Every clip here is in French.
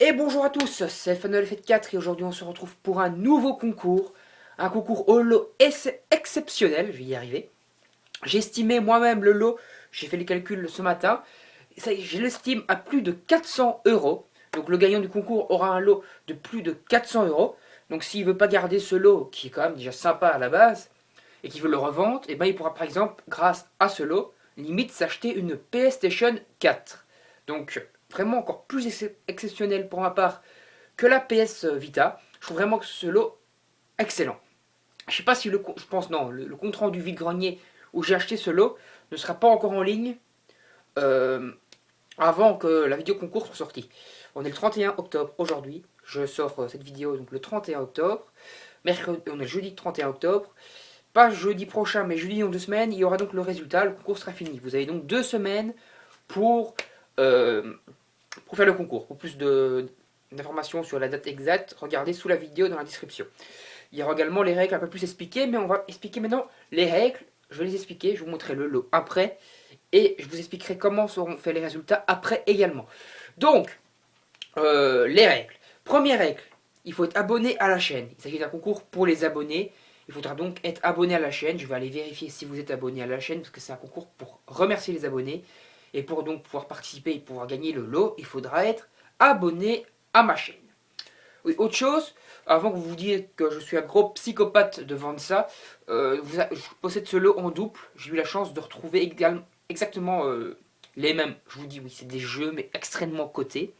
Et bonjour à tous, c'est Funnel Fête 4 et aujourd'hui on se retrouve pour un nouveau concours. Un concours au lot exceptionnel, je vais y arriver. J'ai estimé moi-même le lot, j'ai fait les calculs ce matin. Je l'estime à plus de 400 euros. Donc le gagnant du concours aura un lot de plus de 400 euros. Donc s'il veut pas garder ce lot, qui est quand même déjà sympa à la base, et qu'il veut le revendre, et ben il pourra par exemple, grâce à ce lot, limite s'acheter une PlayStation 4. Donc vraiment encore plus exceptionnel pour ma part que la PS Vita. Je trouve vraiment que ce lot excellent. Je sais pas si je pense non, le compte rendu vide-grenier où j'ai acheté ce lot ne sera pas encore en ligne euh, avant que la vidéo concours soit sortie. On est le 31 octobre aujourd'hui. Je sors cette vidéo donc le 31 octobre. Mercredi, on est le jeudi 31 octobre. Pas jeudi prochain, mais jeudi dans 2 semaines, il y aura donc le résultat. Le concours sera fini. Vous avez donc 2 semaines pour, euh, pour faire le concours. Pour plus d'informations sur la date exacte, regardez sous la vidéo dans la description. Il y aura également les règles un peu plus expliquées, mais on va expliquer maintenant les règles. Je vais les expliquer, je vais vous montrer le lot après, et je vous expliquerai comment seront faits les résultats après également. Donc, les règles. Première règle, il faut être abonné à la chaîne. Il s'agit d'un concours pour les abonnés. Il faudra donc être abonné à la chaîne. Je vais aller vérifier si vous êtes abonné à la chaîne, parce que c'est un concours pour remercier les abonnés. Et pour donc pouvoir participer et pouvoir gagner le lot, il faudra être abonné à ma chaîne. Oui, autre chose, avant que vous vous disiez que je suis un gros psychopathe de vendre ça, je possède ce lot en double. J'ai eu la chance de retrouver exactement les mêmes. Je vous dis, oui, c'est des jeux, mais extrêmement cotés.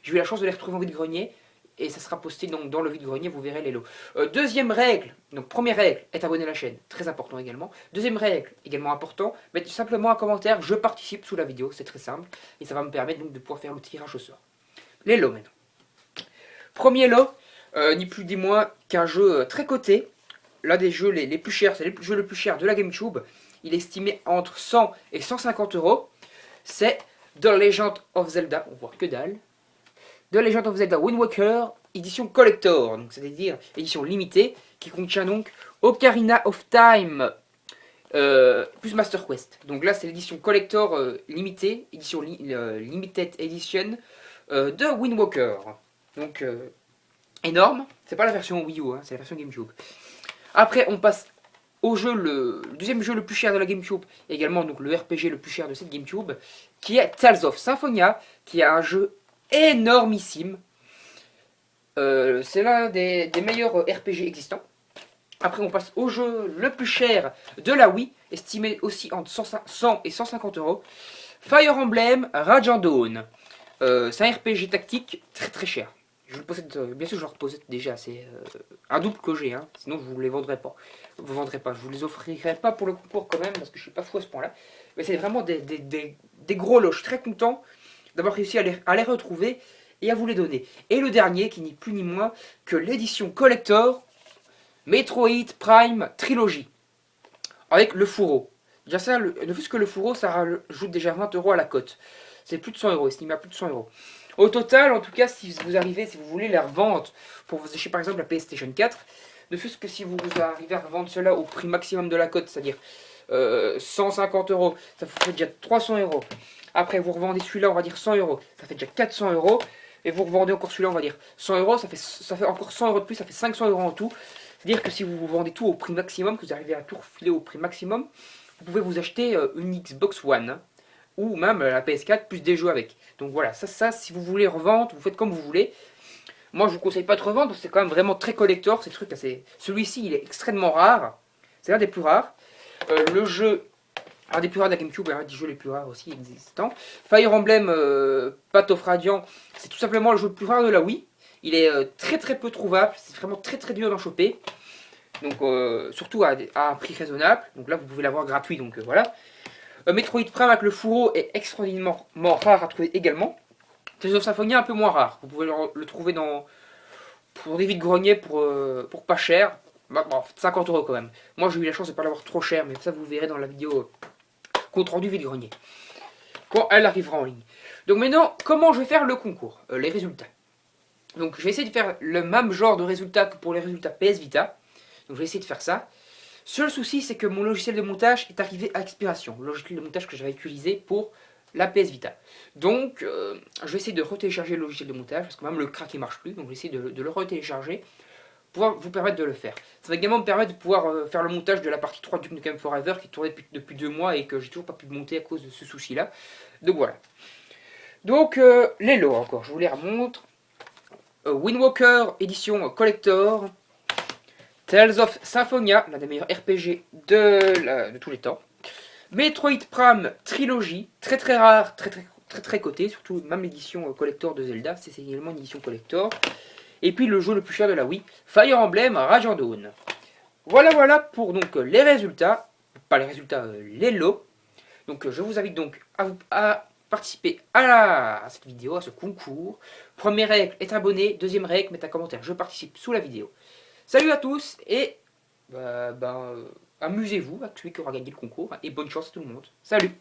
J'ai eu la chance de les retrouver en vide-grenier. Et ça sera posté donc dans le vide-grenier, vous verrez les lots. Deuxième règle, donc première règle, être abonné à la chaîne, très important également. Deuxième règle, également important, mettez simplement un commentaire, je participe sous la vidéo, c'est très simple. Et ça va me permettre donc de pouvoir faire le tirage au sort. Les lots maintenant. Premier lot, ni plus ni moins qu'un jeu très coté. L'un des jeux les plus chers, c'est le jeu le plus cher de la GameCube. Il est estimé entre 100 et 150 euros. C'est The Legend of Zelda, on voit que dalle. The Legend of Zelda Wind Waker, édition collector, donc c'est-à-dire édition limitée, qui contient donc Ocarina of Time plus Master Quest. Donc là, c'est l'édition collector limitée, édition limited edition de Wind Waker. Donc énorme. C'est pas la version Wii U, hein, c'est la version GameCube. Après, on passe au jeu, le deuxième jeu le plus cher de la GameCube, également donc le RPG le plus cher de cette GameCube, qui est Tales of Symphonia, qui est un jeu énormissime. C'est l'un des meilleurs RPG existants. Après, on passe au jeu le plus cher de la Wii, estimé aussi entre 100 et 150 euros. Fire Emblem Radiant Dawn. C'est un RPG tactique très très cher. Je le possède, bien sûr, je le possède déjà. C'est un double que j'ai, hein. Sinon je vous les vendrai pas. Vous vendrez pas. Je vous les offrirai pas pour le concours quand même parce que je suis pas fou à ce point-là. Mais c'est vraiment des gros lots. Je suis très content d'avoir réussi à les retrouver et à vous les donner. Et le dernier, qui n'est plus ni moins que l'édition collector Metroid Prime Trilogy avec le fourreau. Déjà ça, ne fût-ce que le fourreau, ça rajoute déjà 20 euros à la cote. C'est plus de 100 euros, estimé à plus de 100 euros. Au total, en tout cas, si vous arrivez, si vous voulez la revendre pour vous acheter par exemple la PlayStation 4, ne fût-ce que si vous arrivez à revendre cela au prix maximum de la cote, c'est-à-dire 150 euros, ça fait déjà 300 euros. Après, vous revendez celui-là, on va dire 100 euros, ça fait déjà 400 euros. Et vous revendez encore celui-là, on va dire 100 euros, ça fait encore 100 euros de plus, ça fait 500 euros en tout. C'est-à-dire que si vous vendez tout au prix maximum, que vous arrivez à tout refiler au prix maximum, vous pouvez vous acheter une Xbox One, hein, ou même la PS4 plus des jeux avec. Donc voilà, ça si vous voulez revendre, vous faites comme vous voulez. Moi je vous conseille pas de revendre, parce que c'est quand même vraiment très collector, ces trucs. Celui-ci il est extrêmement rare, c'est l'un des plus rares. Le jeu, un des plus rares de la GameCube, un des jeux les plus rares aussi existants. Fire Emblem Path of Radiant, c'est tout simplement le jeu le plus rare de la Wii. Il est très très peu trouvable, c'est vraiment très très dur d'en choper. Donc surtout à un prix raisonnable. Donc là vous pouvez l'avoir gratuit, donc voilà. Metroid Prime avec le fourreau est extraordinairement rare à trouver également. Tales of Symphonia un peu moins rare. Vous pouvez le trouver pour des vides-greniers pour pas cher. Bon, 50 euros quand même. Moi j'ai eu la chance de ne pas l'avoir trop cher, mais ça vous verrez dans la vidéo compte rendu vide-grenier. Quand elle arrivera en ligne. Donc maintenant, comment je vais faire le concours, les résultats. Donc je vais essayer de faire le même genre de résultats que pour les résultats PS Vita. Donc je vais essayer de faire ça. Seul souci, c'est que mon logiciel de montage est arrivé à expiration. Le logiciel de montage que j'avais utilisé pour la PS Vita. Donc, je vais essayer de retélécharger le logiciel de montage, parce que même le crack il marche plus, donc je vais essayer de le retélécharger pour vous permettre de le faire. Ça va également me permettre de pouvoir faire le montage de la partie 3 de Duke Nukem Forever qui tournait depuis 2 mois et que j'ai toujours pas pu monter à cause de ce souci-là. Donc voilà. Donc, les lots encore, je vous les remontre. Wind Walker édition collector. Tales of Symphonia, l'un des meilleurs RPG de tous les temps. Metroid Prime Trilogy, très très rare, très coté, surtout même l'édition collector de Zelda, c'est également une édition collector. Et puis le jeu le plus cher de la Wii, Fire Emblem Rage Dawn. Voilà pour donc les résultats, pas les résultats, les lots. Donc je vous invite donc à participer à cette vidéo, à ce concours. Première règle, être abonné. Deuxième règle, mettre un commentaire, je participe sous la vidéo. Salut à tous et amusez-vous à celui qui aura gagné le concours et bonne chance à tout le monde. Salut!